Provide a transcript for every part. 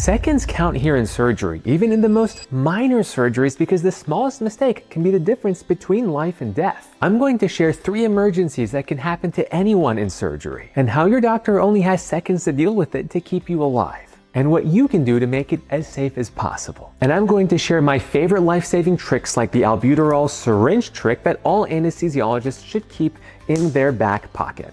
Seconds count here in surgery, even in the most minor surgeries, because the smallest mistake can be the difference between life and death. I'm going to share 3 emergencies that can happen to anyone in surgery, and how your doctor only has seconds to deal with it to keep you alive, and what you can do to make it as safe as possible. And I'm going to share my favorite life-saving tricks, like the albuterol syringe trick that all anesthesiologists should keep in their back pocket.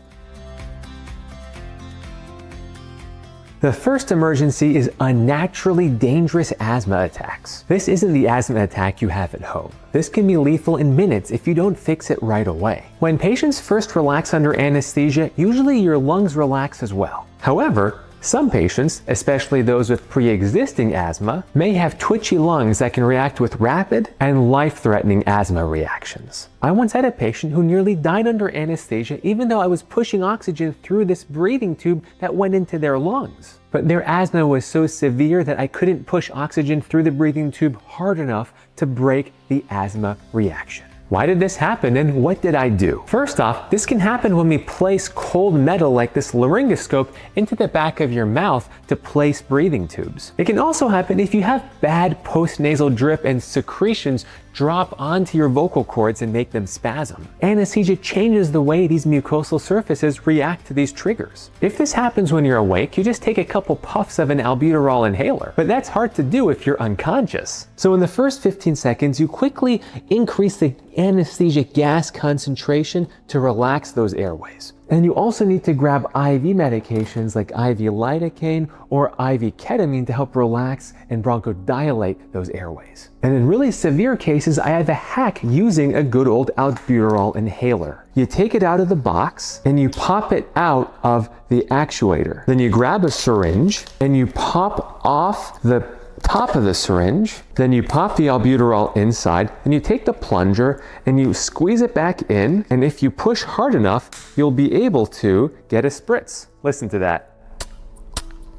The first emergency is unnaturally dangerous asthma attacks. This isn't the asthma attack you have at home. This can be lethal in minutes if you don't fix it right away. When patients first relax under anesthesia, usually your lungs relax as well. However, some patients, especially those with pre-existing asthma, may have twitchy lungs that can react with rapid and life-threatening asthma reactions. I once had a patient who nearly died under anesthesia even though I was pushing oxygen through this breathing tube that went into their lungs. But their asthma was so severe that I couldn't push oxygen through the breathing tube hard enough to break the asthma reaction. Why did this happen, and what did I do? First off, this can happen when we place cold metal like this laryngoscope into the back of your mouth to place breathing tubes. It can also happen if you have bad postnasal drip and secretions drop onto your vocal cords and make them spasm. Anesthesia changes the way these mucosal surfaces react to these triggers. If this happens when you're awake, you just take a couple puffs of an albuterol inhaler, but that's hard to do if you're unconscious. So in the first 15 seconds, you quickly increase the anesthesia gas concentration to relax those airways. And you also need to grab IV medications like IV lidocaine or IV ketamine to help relax and bronchodilate those airways. And in really severe cases, I have a hack using a good old albuterol inhaler. You take it out of the box and you pop it out of the actuator. Then you grab a syringe and you pop off the top of the syringe, then you pop the albuterol inside, and you take the plunger and you squeeze it back in, and if you push hard enough, you'll be able to get a spritz. Listen to that.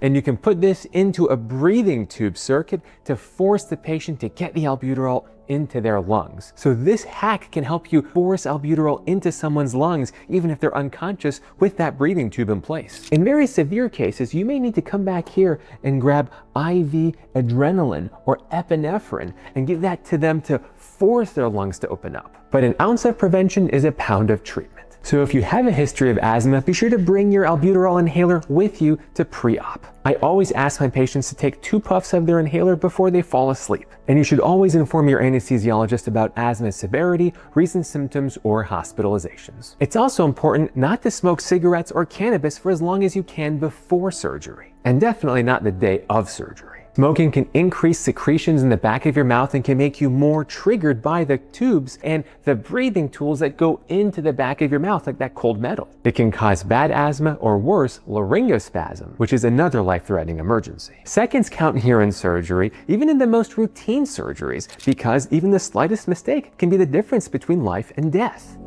And you can put this into a breathing tube circuit to force the patient to get the albuterol into their lungs. So this hack can help you force albuterol into someone's lungs even if they're unconscious with that breathing tube in place. In very severe cases, you may need to come back here and grab IV adrenaline or epinephrine and give that to them to force their lungs to open up. But an ounce of prevention is a pound of treatment. So if you have a history of asthma, be sure to bring your albuterol inhaler with you to pre-op. I always ask my patients to take 2 puffs of their inhaler before they fall asleep. And you should always inform your anesthesiologist about asthma severity, recent symptoms, or hospitalizations. It's also important not to smoke cigarettes or cannabis for as long as you can before surgery, and definitely not the day of surgery. Smoking can increase secretions in the back of your mouth and can make you more triggered by the tubes and the breathing tools that go into the back of your mouth, like that cold metal. It can cause bad asthma or worse, laryngospasm, which is another life-threatening emergency. Seconds count here in surgery, even in the most routine surgeries, because even the slightest mistake can be the difference between life and death.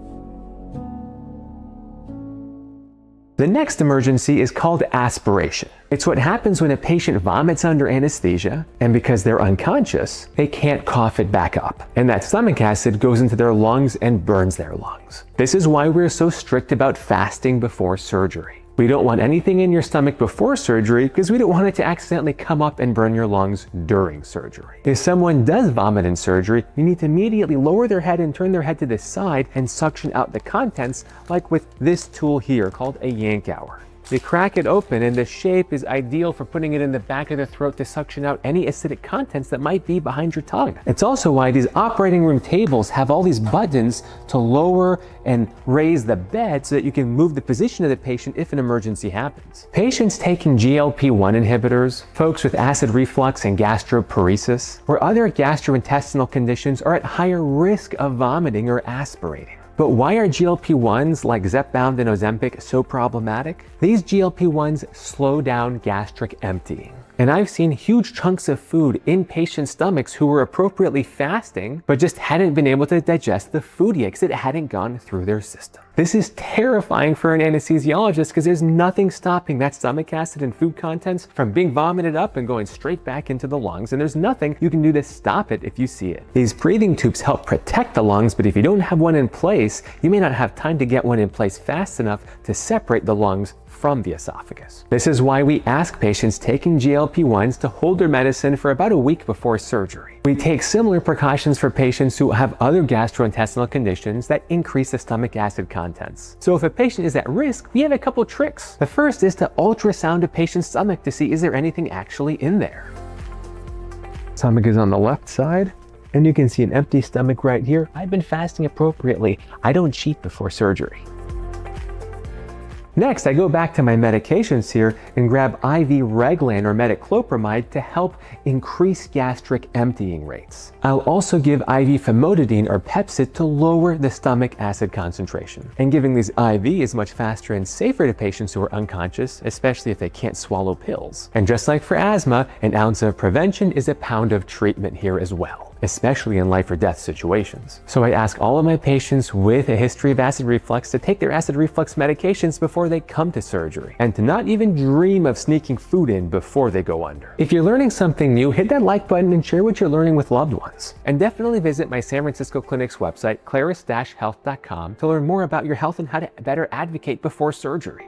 The next emergency is called aspiration. It's what happens when a patient vomits under anesthesia, and because they're unconscious, they can't cough it back up. And that stomach acid goes into their lungs and burns their lungs. This is why we're so strict about fasting before surgery. We don't want anything in your stomach before surgery because we don't want it to accidentally come up and burn your lungs during surgery. If someone does vomit in surgery, you need to immediately lower their head and turn their head to the side and suction out the contents, like with this tool here called a Yankower. You crack it open, and the shape is ideal for putting it in the back of the throat to suction out any acidic contents that might be behind your tongue. It's also why these operating room tables have all these buttons to lower and raise the bed so that you can move the position of the patient if an emergency happens. Patients taking GLP-1 inhibitors, folks with acid reflux and gastroparesis, or other gastrointestinal conditions are at higher risk of vomiting or aspirating. But why are GLP-1s like Zepbound and Ozempic so problematic? These GLP-1s slow down gastric emptying. And I've seen huge chunks of food in patients' stomachs who were appropriately fasting, but just hadn't been able to digest the food yet because it hadn't gone through their system. This is terrifying for an anesthesiologist because there's nothing stopping that stomach acid and food contents from being vomited up and going straight back into the lungs, and there's nothing you can do to stop it if you see it. These breathing tubes help protect the lungs, but if you don't have one in place, you may not have time to get one in place fast enough to separate the lungs from the esophagus. This is why we ask patients taking GLP-1s to hold their medicine for about a week before surgery. We take similar precautions for patients who have other gastrointestinal conditions that increase the stomach acid contents. So if a patient is at risk, we have a couple tricks. The first is to ultrasound a patient's stomach to see is there anything actually in there. Stomach is on the left side, and you can see an empty stomach right here. I've been fasting appropriately. I don't cheat before surgery. Next, I go back to my medications here and grab IV Reglan or metoclopramide to help increase gastric emptying rates. I'll also give IV famotidine or Pepcid to lower the stomach acid concentration. And giving these IV is much faster and safer to patients who are unconscious, especially if they can't swallow pills. And just like for asthma, an ounce of prevention is a pound of treatment here as well, especially in life or death situations. So I ask all of my patients with a history of acid reflux to take their acid reflux medications before they come to surgery, and to not even dream of sneaking food in before they go under. If you're learning something new, hit that like button and share what you're learning with loved ones. And definitely visit my San Francisco clinic's website, claris-health.com, to learn more about your health and how to better advocate before surgery.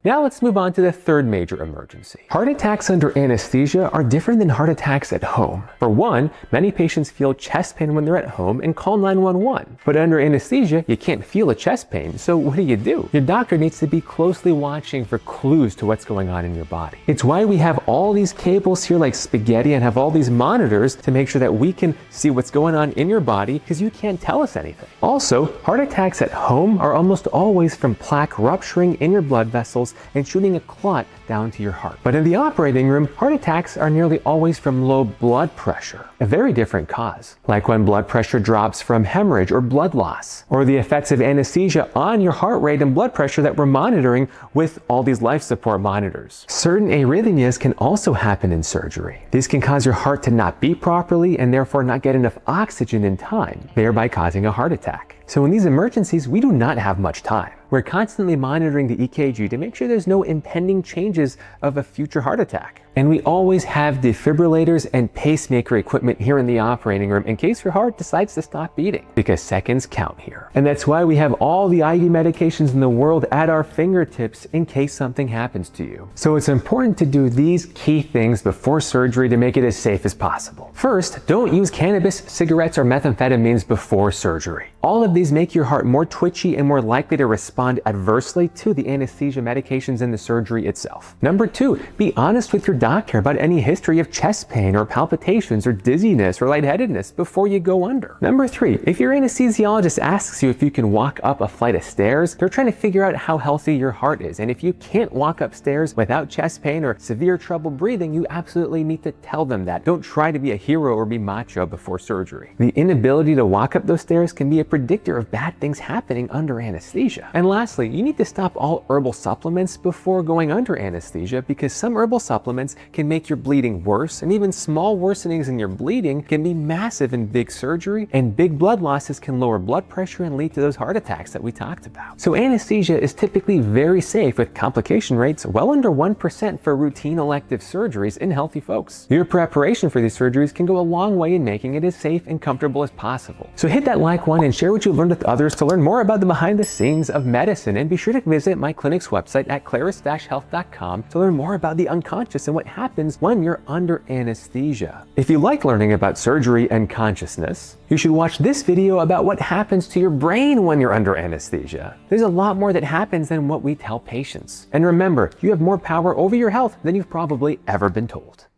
Now let's move on to the third major emergency. Heart attacks under anesthesia are different than heart attacks at home. For one, many patients feel chest pain when they're at home and call 911. But under anesthesia, you can't feel a chest pain, so what do? Your doctor needs to be closely watching for clues to what's going on in your body. It's why we have all these cables here like spaghetti and have all these monitors to make sure that we can see what's going on in your body, because you can't tell us anything. Also, heart attacks at home are almost always from plaque rupturing in your blood vessels and shooting a clot down to your heart. But in the operating room, heart attacks are nearly always from low blood pressure, a very different cause, like when blood pressure drops from hemorrhage or blood loss, or the effects of anesthesia on your heart rate and blood pressure that we're monitoring with all these life support monitors. Certain arrhythmias can also happen in surgery. These can cause your heart to not beat properly and therefore not get enough oxygen in time, thereby causing a heart attack. So in these emergencies, we do not have much time. We're constantly monitoring the EKG to make sure there's no impending changes of a future heart attack. And we always have defibrillators and pacemaker equipment here in the operating room in case your heart decides to stop beating, because seconds count here. And that's why we have all the IV medications in the world at our fingertips in case something happens to you. So it's important to do these key things before surgery to make it as safe as possible. First, don't use cannabis, cigarettes, or methamphetamines before surgery. All of these make your heart more twitchy and more likely to respond adversely to the anesthesia medications in the surgery itself. Number two, be honest with your doctor about any history of chest pain or palpitations or dizziness or lightheadedness before you go under. Number three, if your anesthesiologist asks you if you can walk up a flight of stairs, they're trying to figure out how healthy your heart is. And if you can't walk upstairs without chest pain or severe trouble breathing, you absolutely need to tell them that. Don't try to be a hero or be macho before surgery. The inability to walk up those stairs can be a predictor of bad things happening under anesthesia. And lastly, you need to stop all herbal supplements before going under anesthesia, because some herbal supplements can make your bleeding worse, and even small worsenings in your bleeding can be massive in big surgery, and big blood losses can lower blood pressure and lead to those heart attacks that we talked about. So anesthesia is typically very safe, with complication rates well under 1% for routine elective surgeries in healthy folks. Your preparation for these surgeries can go a long way in making it as safe and comfortable as possible. So hit that like one and share what you've learned with others to learn more about the behind the scenes of medicine, and be sure to visit my clinic's website at claris-health.com to learn more about the unconscious and what happens when you're under anesthesia. If you like learning about surgery and consciousness, you should watch this video about what happens to your brain when you're under anesthesia. There's a lot more that happens than what we tell patients. And remember, you have more power over your health than you've probably ever been told.